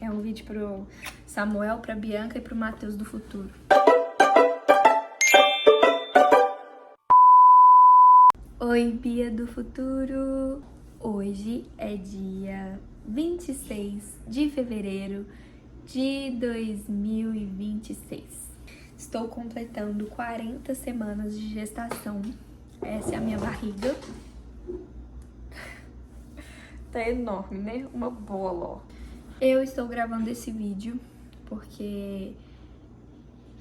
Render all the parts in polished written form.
É um vídeo pro Samuel, pra Bianca e pro Matheus do futuro. Oi, Bia do futuro! Hoje é dia 26 de fevereiro de 2026. Estou completando 40 semanas de gestação. Essa é a minha barriga. Tá enorme, né? Uma bola, ó. Eu estou gravando esse vídeo porque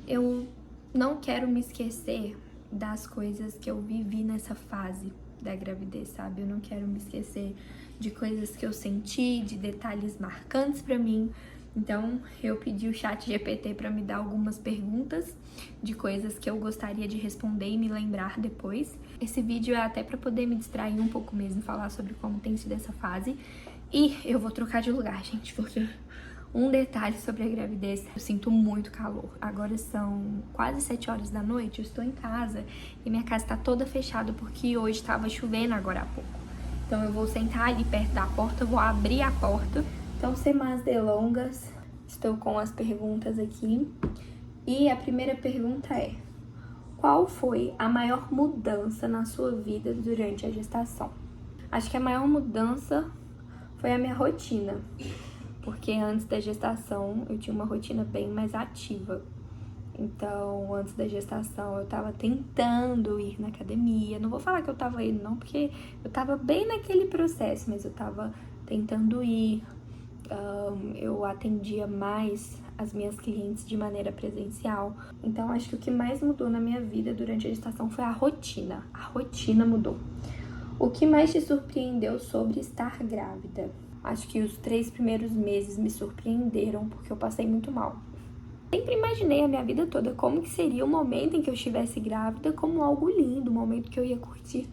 eu não quero me esquecer das coisas que eu vivi nessa fase da gravidez, sabe? Eu não quero me esquecer de coisas que eu senti, de detalhes marcantes pra mim. Então, eu pedi o ChatGPT pra me dar algumas perguntas de coisas que eu gostaria de responder e me lembrar depois. Esse vídeo é até pra poder me distrair um pouco mesmo, falar sobre como tem sido essa fase. E eu vou trocar de lugar, gente, porque um detalhe sobre a gravidez, eu sinto muito calor. Agora são quase 7 horas da noite, eu estou em casa e minha casa tá toda fechada porque hoje tava chovendo agora há pouco. Então eu vou sentar ali perto da porta, vou abrir a porta. Então, sem mais delongas, estou com as perguntas aqui. E a primeira pergunta é: qual foi a maior mudança na sua vida durante a gestação? Acho que a maior mudança foi a minha rotina. Porque antes da gestação eu tinha uma rotina bem mais ativa. Então, antes da gestação eu tava tentando ir na academia. Não vou falar que eu tava indo não, porque eu tava bem naquele processo, mas eu tava tentando ir. Eu atendia mais as minhas clientes de maneira presencial. Então, acho que o que mais mudou na minha vida durante a gestação foi a rotina. A rotina mudou. O que mais te surpreendeu sobre estar grávida? Acho que os 3 primeiros meses me surpreenderam, porque eu passei muito mal. Sempre imaginei a minha vida toda como que seria o momento em que eu estivesse grávida, como algo lindo, um momento que eu ia curtir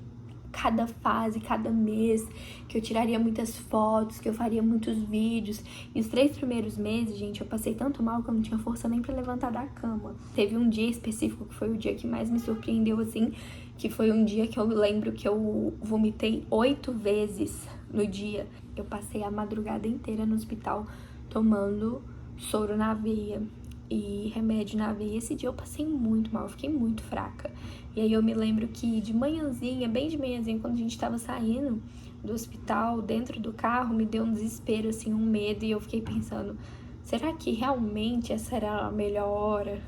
cada fase, cada mês, que eu tiraria muitas fotos, que eu faria muitos vídeos. E os 3 primeiros meses, gente, eu passei tanto mal que eu não tinha força nem pra levantar da cama. Teve um dia específico que foi o dia que mais me surpreendeu, assim, que foi um dia que eu lembro que eu vomitei 8 vezes no dia. Eu passei a madrugada inteira no hospital tomando soro na veia e remédio na veia. Esse dia eu passei muito mal, eu fiquei muito fraca. E aí eu me lembro que de manhãzinha, bem de manhãzinha, quando a gente tava saindo do hospital, dentro do carro, me deu um desespero, assim, um medo. E eu fiquei pensando, será que realmente essa era a melhor hora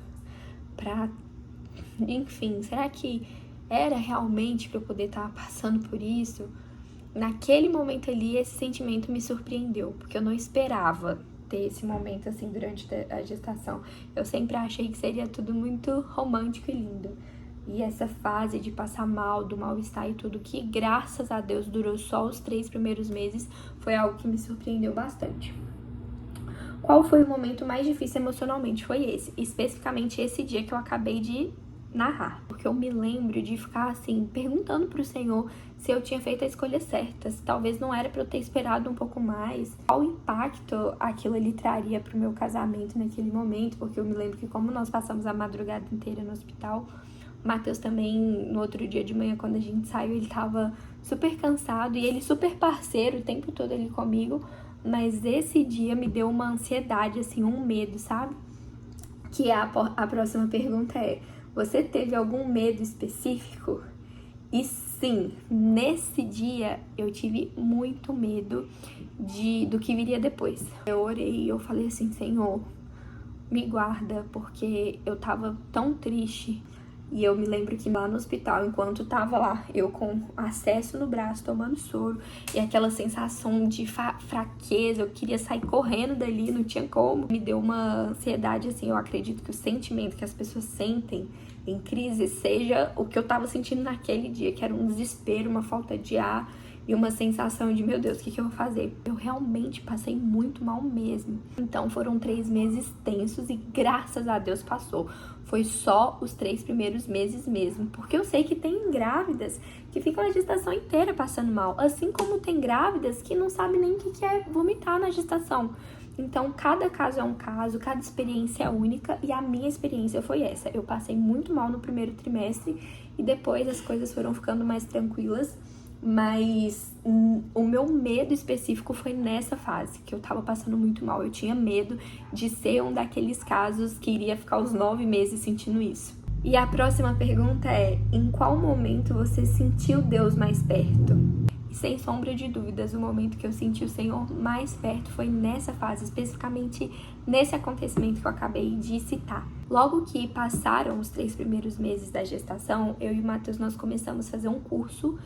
pra... Enfim, será que era realmente pra eu poder estar passando por isso? Naquele momento ali, esse sentimento me surpreendeu, porque eu não esperava ter esse momento assim durante a gestação. Eu sempre achei que seria tudo muito romântico e lindo. E essa fase de passar mal, do mal-estar e tudo, que graças a Deus durou só os 3 primeiros meses, foi algo que me surpreendeu bastante. Qual foi o momento mais difícil emocionalmente? Foi esse, especificamente esse dia que eu acabei de narrar. Porque eu me lembro de ficar assim, perguntando pro Senhor se eu tinha feito a escolha certa, se talvez não era pra eu ter esperado um pouco mais, qual impacto aquilo ali traria pro meu casamento naquele momento, porque eu me lembro que como nós passamos a madrugada inteira no hospital, o Matheus também, no outro dia de manhã, quando a gente saiu, ele tava super cansado e ele super parceiro o tempo todo ali comigo, mas esse dia me deu uma ansiedade, assim, um medo, sabe? Que a próxima pergunta é: você teve algum medo específico? E sim, nesse dia eu tive muito medo do que viria depois. Eu orei, eu falei assim, Senhor, me guarda, porque eu tava tão triste. E eu me lembro que lá no hospital, enquanto tava lá, eu com acesso no braço, tomando soro, e aquela sensação de fraqueza, eu queria sair correndo dali, não tinha como. Me deu uma ansiedade, assim, eu acredito que o sentimento que as pessoas sentem em crise seja o que eu tava sentindo naquele dia, que era um desespero, uma falta de ar e uma sensação de, meu Deus, o que eu vou fazer? Eu realmente passei muito mal mesmo. Então foram 3 meses tensos e graças a Deus passou. Foi só os 3 primeiros meses mesmo, porque eu sei que tem grávidas que ficam a gestação inteira passando mal, assim como tem grávidas que não sabem nem o que é vomitar na gestação. Então, cada caso é um caso, cada experiência é única e a minha experiência foi essa. Eu passei muito mal no primeiro trimestre e depois as coisas foram ficando mais tranquilas Mas o meu medo específico foi nessa fase, que eu tava passando muito mal. Eu tinha medo de ser um daqueles casos que iria ficar os 9 meses sentindo isso. E a próxima pergunta é: em qual momento você sentiu Deus mais perto? E sem sombra de dúvidas, o momento que eu senti o Senhor mais perto foi nessa fase, especificamente nesse acontecimento que eu acabei de citar. Logo que passaram os 3 primeiros meses da gestação, eu e o Matheus, nós começamos a fazer um curso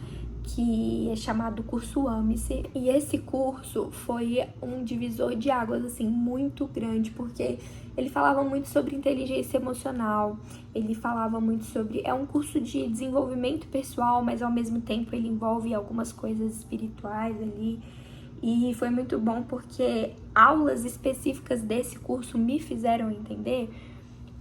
que é chamado Curso Ame-se, e esse curso foi um divisor de águas, assim, muito grande, porque ele falava muito sobre inteligência emocional, ele falava muito sobre... É um curso de desenvolvimento pessoal, mas ao mesmo tempo ele envolve algumas coisas espirituais ali, e foi muito bom porque aulas específicas desse curso me fizeram entender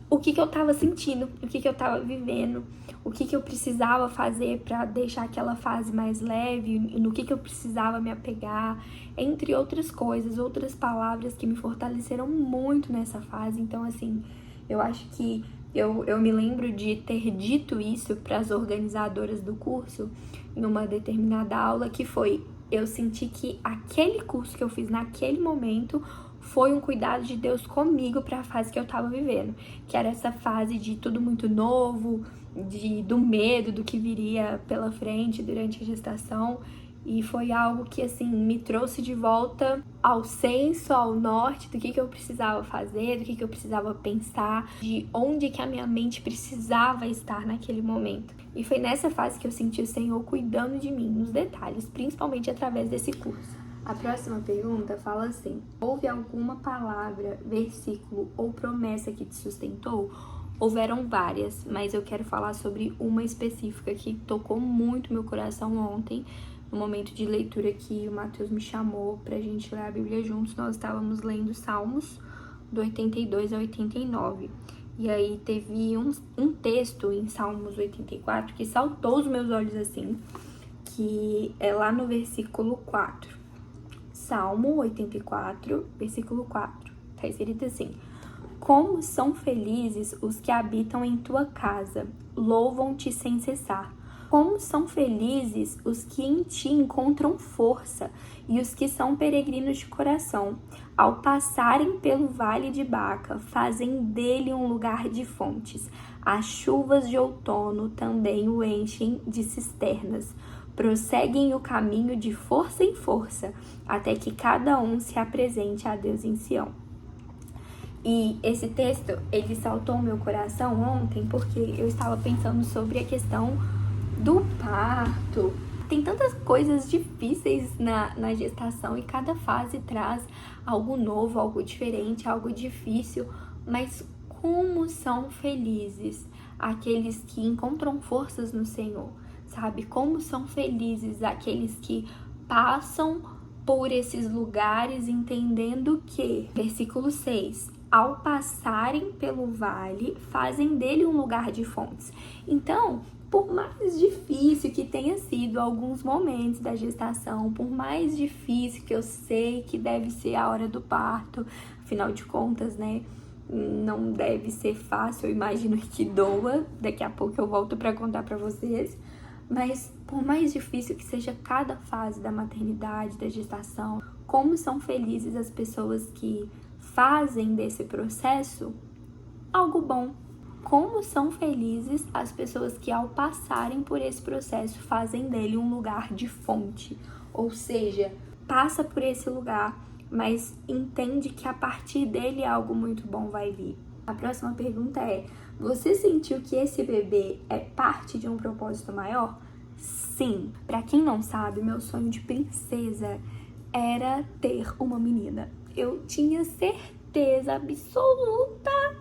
o que eu tava sentindo, o que eu tava vivendo, o que eu precisava fazer para deixar aquela fase mais leve, no que eu precisava me apegar, entre outras coisas, outras palavras que me fortaleceram muito nessa fase. Então, assim, eu acho que eu me lembro de ter dito isso para as organizadoras do curso em uma determinada aula, que foi: eu senti que aquele curso que eu fiz naquele momento foi um cuidado de Deus comigo para a fase que eu tava vivendo, que era essa fase de tudo muito novo, do medo do que viria pela frente durante a gestação. E foi algo que, assim, me trouxe de volta ao senso, ao norte do que eu precisava fazer, do que eu precisava pensar, de onde que a minha mente precisava estar naquele momento. E foi nessa fase que eu senti o Senhor cuidando de mim, nos detalhes, principalmente através desse curso. A próxima pergunta fala assim: houve alguma palavra, versículo ou promessa que te sustentou? Houveram várias, mas eu quero falar sobre uma específica que tocou muito meu coração ontem, no momento de leitura que o Matheus me chamou pra gente ler a Bíblia juntos. Nós estávamos lendo Salmos do 82 ao 89. E aí teve um texto em Salmos 84 que saltou os meus olhos assim, que é lá no versículo 4. Salmo 84, versículo 4. Tá escrito assim: como são felizes os que habitam em tua casa, louvam-te sem cessar. Como são felizes os que em ti encontram força e os que são peregrinos de coração. Ao passarem pelo vale de Baca, fazem dele um lugar de fontes. As chuvas de outono também o enchem de cisternas. Prosseguem o caminho de força em força, até que cada um se apresente a Deus em Sião. E esse texto, ele saltou o meu coração ontem, porque eu estava pensando sobre a questão do parto. Tem tantas coisas difíceis na gestação, e cada fase traz algo novo, algo diferente, algo difícil. Mas como são felizes aqueles que encontram forças no Senhor, sabe? Como são felizes aqueles que passam por esses lugares entendendo que, versículo 6, ao passarem pelo vale, fazem dele um lugar de fontes. Então, por mais difícil que tenha sido alguns momentos da gestação, por mais difícil que eu sei que deve ser a hora do parto, afinal de contas, né, não deve ser fácil, eu imagino que doa, daqui a pouco eu volto para contar para vocês, mas por mais difícil que seja cada fase da maternidade, da gestação, como são felizes as pessoas que fazem desse processo algo bom. Como são felizes as pessoas que, ao passarem por esse processo, fazem dele um lugar de fonte. Ou seja, passa por esse lugar, mas entende que a partir dele algo muito bom vai vir. A próxima pergunta é: você sentiu que esse bebê é parte de um propósito maior? Sim. Para quem não sabe, meu sonho de princesa era ter uma menina. Eu tinha certeza absoluta,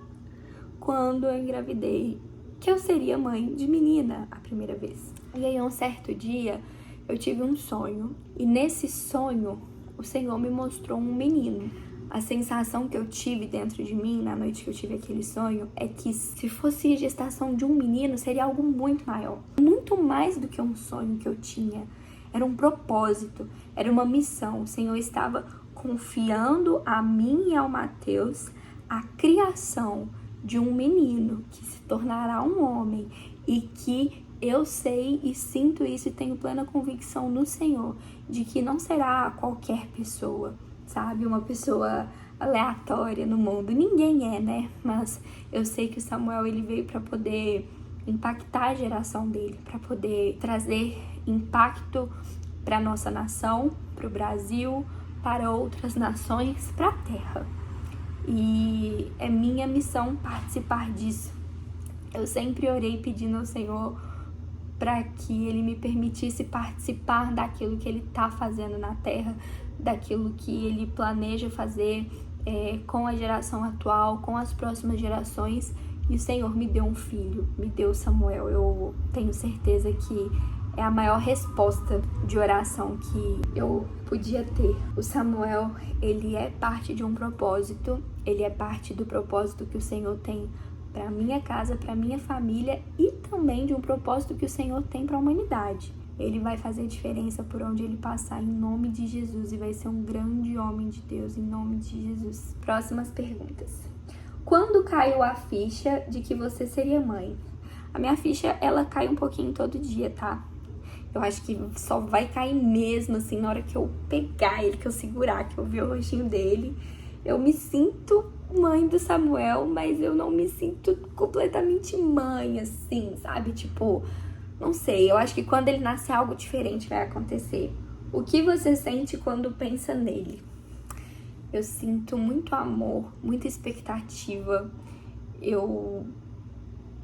quando eu engravidei, que eu seria mãe de menina a primeira vez. E aí, um certo dia, eu tive um sonho. E nesse sonho, o Senhor me mostrou um menino. A sensação que eu tive dentro de mim, na noite que eu tive aquele sonho, é que se fosse a gestação de um menino, seria algo muito maior. Muito mais do que um sonho que eu tinha. Era um propósito, era uma missão. O Senhor estava confiando a mim e ao Matheus a criação de um menino que se tornará um homem e que eu sei e sinto isso e tenho plena convicção no Senhor de que não será qualquer pessoa, sabe? Uma pessoa aleatória no mundo. Ninguém é, né? Mas eu sei que o Samuel, ele veio para poder impactar a geração dele, para poder trazer impacto para nossa nação, para o Brasil, para outras nações, para a Terra. E é minha missão participar disso. Eu sempre orei pedindo ao Senhor para que Ele me permitisse participar daquilo que Ele está fazendo na Terra, daquilo que Ele planeja fazer com a geração atual, com as próximas gerações. E o Senhor me deu um filho, me deu Samuel. Eu tenho certeza que é a maior resposta de oração que eu podia ter. O Samuel, ele é parte de um propósito, ele é parte do propósito que o Senhor tem para minha casa, para minha família e também de um propósito que o Senhor tem para a humanidade. Ele vai fazer diferença por onde ele passar em nome de Jesus e vai ser um grande homem de Deus em nome de Jesus. Próximas perguntas. Quando caiu a ficha de que você seria mãe? A minha ficha, ela cai um pouquinho todo dia, tá? Eu acho que só vai cair mesmo, assim, na hora que eu pegar ele, que eu segurar, que eu ver o rostinho dele. Eu me sinto mãe do Samuel, mas eu não me sinto completamente mãe, assim, sabe? Tipo, não sei, eu acho que quando ele nascer algo diferente vai acontecer. O que você sente quando pensa nele? Eu sinto muito amor, muita expectativa. Eu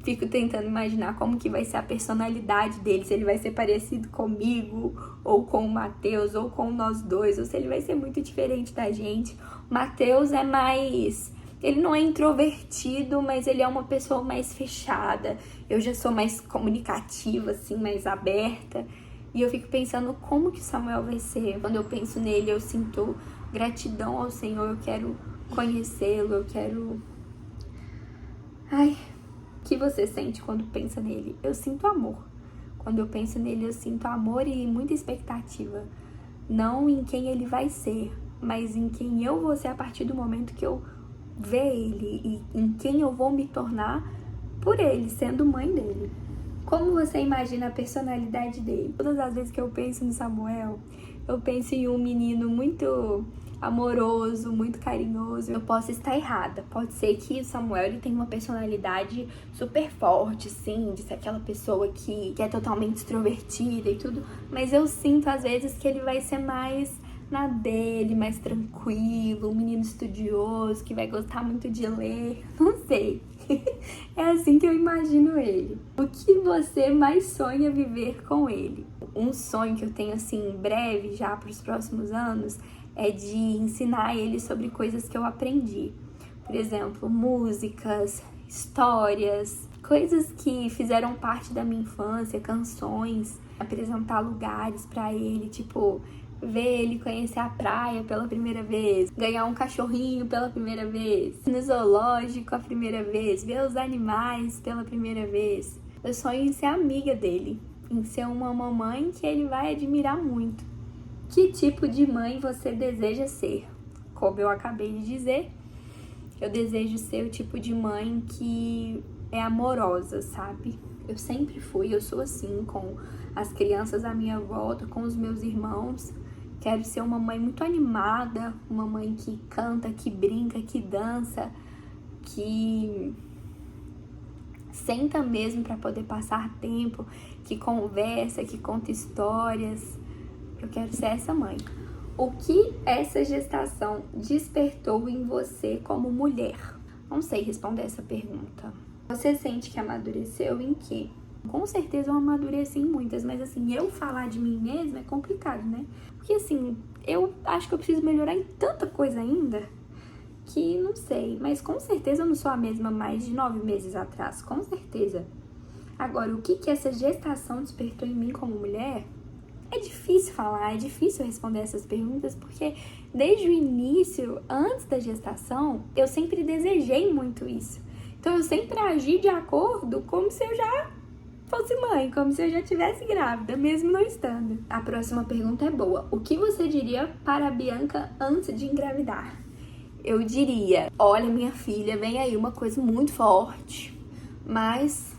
fico tentando imaginar como que vai ser a personalidade dele, se ele vai ser parecido comigo, ou com o Matheus, ou com nós dois, ou se ele vai ser muito diferente da gente. O Matheus é mais... Ele não é introvertido, mas ele é uma pessoa mais fechada. Eu já sou mais comunicativa, assim, mais aberta. E eu fico pensando como que o Samuel vai ser. Quando eu penso nele, eu sinto gratidão ao Senhor, eu quero conhecê-lo, eu quero... Ai... O que você sente quando pensa nele? Eu sinto amor. Quando eu penso nele, eu sinto amor e muita expectativa. Não em quem ele vai ser, mas em quem eu vou ser a partir do momento que eu ver ele e em quem eu vou me tornar por ele, sendo mãe dele. Como você imagina a personalidade dele? Todas as vezes que eu penso no Samuel, eu penso em um menino muito amoroso, muito carinhoso. Eu posso estar errada. Pode ser que o Samuel ele tenha uma personalidade super forte, sim, de ser aquela pessoa que é totalmente extrovertida e tudo. Mas eu sinto às vezes que ele vai ser mais na dele, mais tranquilo, um menino estudioso, que vai gostar muito de ler. Não sei. É assim que eu imagino ele. O que você mais sonha viver com ele? Um sonho que eu tenho assim em breve, já para os próximos anos, é de ensinar ele sobre coisas que eu aprendi. Por exemplo, músicas, histórias, coisas que fizeram parte da minha infância, canções, apresentar lugares para ele, tipo, ver ele conhecer a praia pela primeira vez, ganhar um cachorrinho pela primeira vez, no zoológico a primeira vez, ver os animais pela primeira vez. Eu sonho em ser amiga dele, em ser uma mamãe que ele vai admirar muito. Que tipo de mãe você deseja ser? Como eu acabei de dizer, eu desejo ser o tipo de mãe que é amorosa, sabe? Eu sempre fui, eu sou assim com as crianças à minha volta, com os meus irmãos. Quero ser uma mãe muito animada, uma mãe que canta, que brinca, que dança, que senta mesmo para poder passar tempo, que conversa, que conta histórias. Eu quero ser essa mãe. O que essa gestação despertou em você como mulher? Não sei responder essa pergunta. Você sente que amadureceu em quê? Com certeza eu amadureci em muitas, mas assim, eu falar de mim mesma é complicado, né? Porque assim, eu acho que eu preciso melhorar em tanta coisa ainda que não sei. Mas com certeza eu não sou a mesma mais de 9 meses atrás, com certeza. Agora, o que essa gestação despertou em mim como mulher? É difícil falar, é difícil responder essas perguntas, porque desde o início, antes da gestação, eu sempre desejei muito isso. Então eu sempre agi de acordo como se eu já fosse mãe, como se eu já estivesse grávida, mesmo não estando. A próxima pergunta é boa. O que você diria para a Bianca antes de engravidar? Eu diria, olha minha filha, vem aí uma coisa muito forte, mas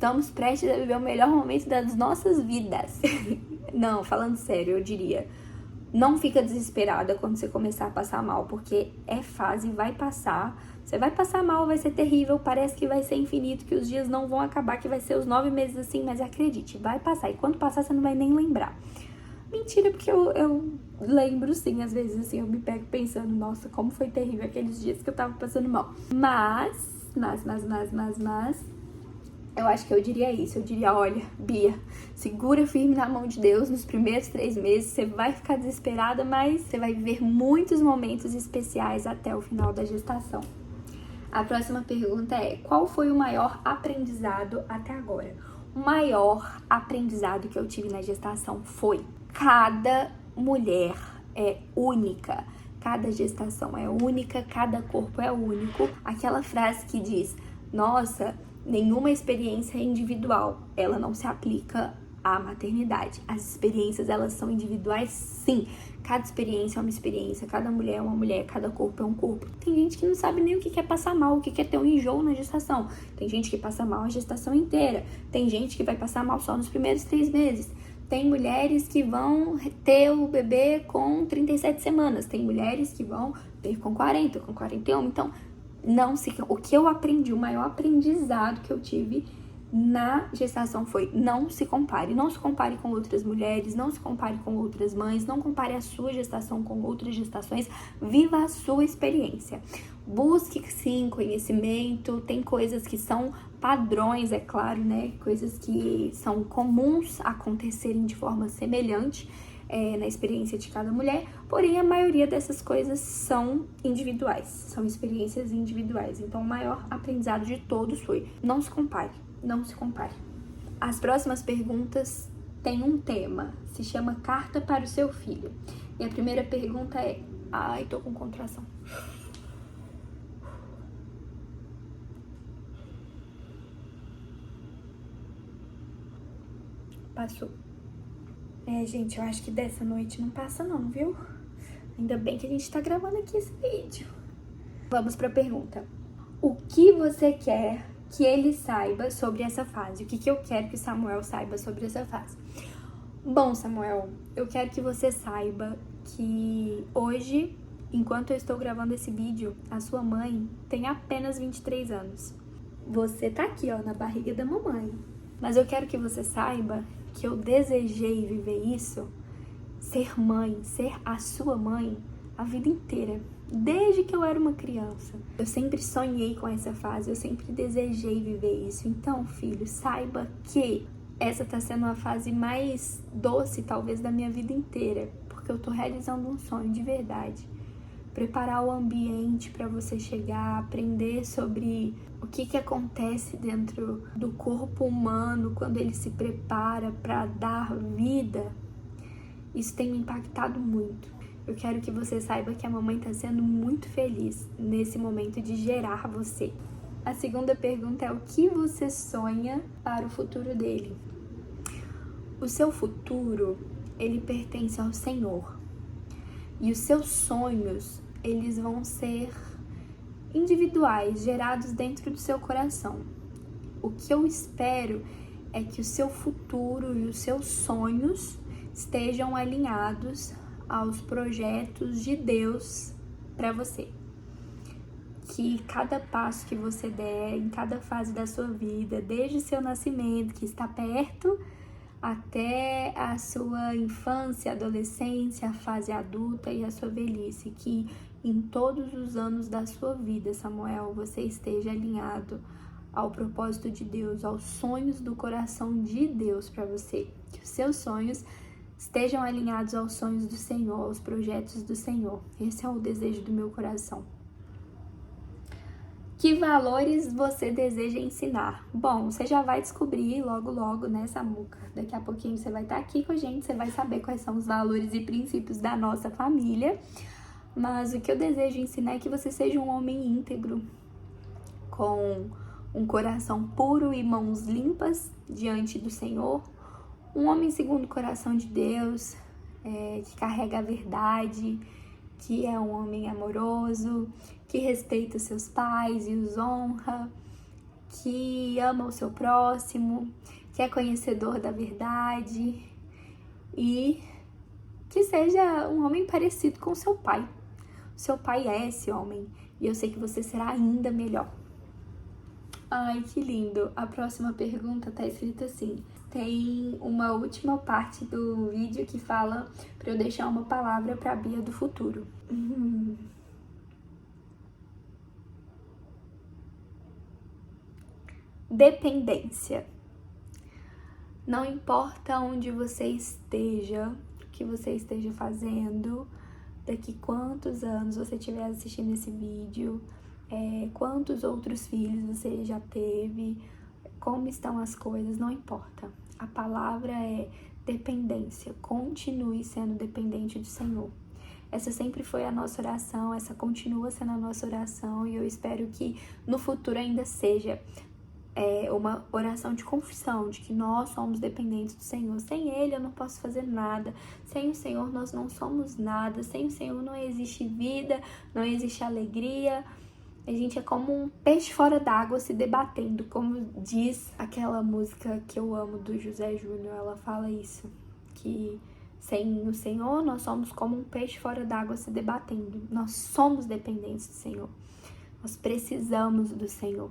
estamos prestes a viver o melhor momento das nossas vidas. Não, falando sério, eu diria, não fica desesperada quando você começar a passar mal, porque é fase, vai passar. Você vai passar mal, vai ser terrível, parece que vai ser infinito, que os dias não vão acabar, que vai ser os 9 meses assim, mas acredite, vai passar. E quando passar, você não vai nem lembrar. Mentira, porque eu lembro sim, às vezes assim, eu me pego pensando, nossa, como foi terrível aqueles dias que eu tava passando mal. Mas, eu acho que eu diria isso, eu diria, olha, Bia, segura firme na mão de Deus nos primeiros 3 meses, você vai ficar desesperada, mas você vai viver muitos momentos especiais até o final da gestação. A próxima pergunta é, qual foi o maior aprendizado até agora? O maior aprendizado que eu tive na gestação foi, cada mulher é única, cada gestação é única, cada corpo é único. Aquela frase que diz, nossa, nenhuma experiência é individual, ela não se aplica à maternidade. As experiências, elas são individuais, sim. Cada experiência é uma experiência, cada mulher é uma mulher, cada corpo é um corpo. Tem gente que não sabe nem o que é passar mal, o que é ter um enjoo na gestação. Tem gente que passa mal a gestação inteira. Tem gente que vai passar mal só nos primeiros 3 meses. Tem mulheres que vão ter o bebê com 37 semanas. Tem mulheres que vão ter com 40, com 41. Então, o que eu aprendi, o maior aprendizado que eu tive na gestação foi, não se compare. Não se compare com outras mulheres, não se compare com outras mães, não compare a sua gestação com outras gestações. Viva a sua experiência. Busque, sim, conhecimento. Tem coisas que são padrões, é claro, né? Coisas que são comuns acontecerem de forma semelhante na experiência de cada mulher, porém a maioria dessas coisas são individuais, são experiências individuais. Então o maior aprendizado de todos foi, não se compare, não se compare. As próximas perguntas têm um tema, se chama Carta para o seu filho. E a primeira pergunta é, ai, tô com contração. Passou. Gente, eu acho que dessa noite não passa não, viu? Ainda bem que a gente tá gravando aqui esse vídeo. Vamos pra pergunta. O que você quer que ele saiba sobre essa fase? O que eu quero que Samuel saiba sobre essa fase? Bom, Samuel, eu quero que você saiba que hoje, enquanto eu estou gravando esse vídeo, a sua mãe tem apenas 23 anos. Você tá aqui, ó, na barriga da mamãe. Mas eu quero que você saiba que eu desejei viver isso, ser mãe, ser a sua mãe, a vida inteira. Desde que eu era uma criança. Eu sempre sonhei com essa fase, eu sempre desejei viver isso. Então, filho, saiba que essa tá sendo a fase mais doce, talvez, da minha vida inteira. Porque eu tô realizando um sonho de verdade. Preparar o ambiente para você chegar, aprender sobre o que acontece dentro do corpo humano quando ele se prepara para dar vida. Isso tem me impactado muito. Eu quero que você saiba que a mamãe está sendo muito feliz nesse momento de gerar você. A segunda pergunta é, o que você sonha para o futuro dele? O seu futuro, ele pertence ao Senhor. E os seus sonhos, eles vão ser individuais, gerados dentro do seu coração. O que eu espero é que o seu futuro e os seus sonhos estejam alinhados aos projetos de Deus para você. Que cada passo que você der, em cada fase da sua vida, desde o seu nascimento, que está perto, até a sua infância, adolescência, a fase adulta e a sua velhice, que em todos os anos da sua vida, Samuel, você esteja alinhado ao propósito de Deus, aos sonhos do coração de Deus para você. Que os seus sonhos estejam alinhados aos sonhos do Senhor, aos projetos do Senhor. Esse é o desejo do meu coração. Que valores você deseja ensinar? Bom, você já vai descobrir logo, né, Samuca? Daqui a pouquinho você vai estar aqui com a gente, você vai saber quais são os valores e princípios da nossa família. Mas o que eu desejo ensinar é que você seja um homem íntegro, com um coração puro e mãos limpas diante do Senhor. Um homem segundo o coração de Deus, que carrega a verdade, que é um homem amoroso, que respeita os seus pais e os honra, que ama o seu próximo, que é conhecedor da verdade e que seja um homem parecido com seu pai. Seu pai é esse homem e eu sei que você será ainda melhor. Ai, que lindo! A próxima pergunta tá escrita assim: tem uma última parte do vídeo que fala pra eu deixar uma palavra pra Bia do futuro. Dependência. Não importa onde você esteja, o que você esteja fazendo, daqui quantos anos você estiver assistindo esse vídeo, quantos outros filhos você já teve, como estão as coisas, não importa. A palavra é dependência. Continue sendo dependente do Senhor. Essa sempre foi a nossa oração, essa continua sendo a nossa oração e eu espero que no futuro ainda seja uma oração de confissão, de que nós somos dependentes do Senhor. Sem Ele eu não posso fazer nada. Sem o Senhor nós não somos nada. Sem o Senhor não existe vida, não existe alegria. A gente é como um peixe fora d'água se debatendo, como diz aquela música que eu amo do José Júnior. Ela fala isso, que sem o Senhor nós somos como um peixe fora d'água se debatendo. Nós somos dependentes do Senhor. Nós precisamos do Senhor.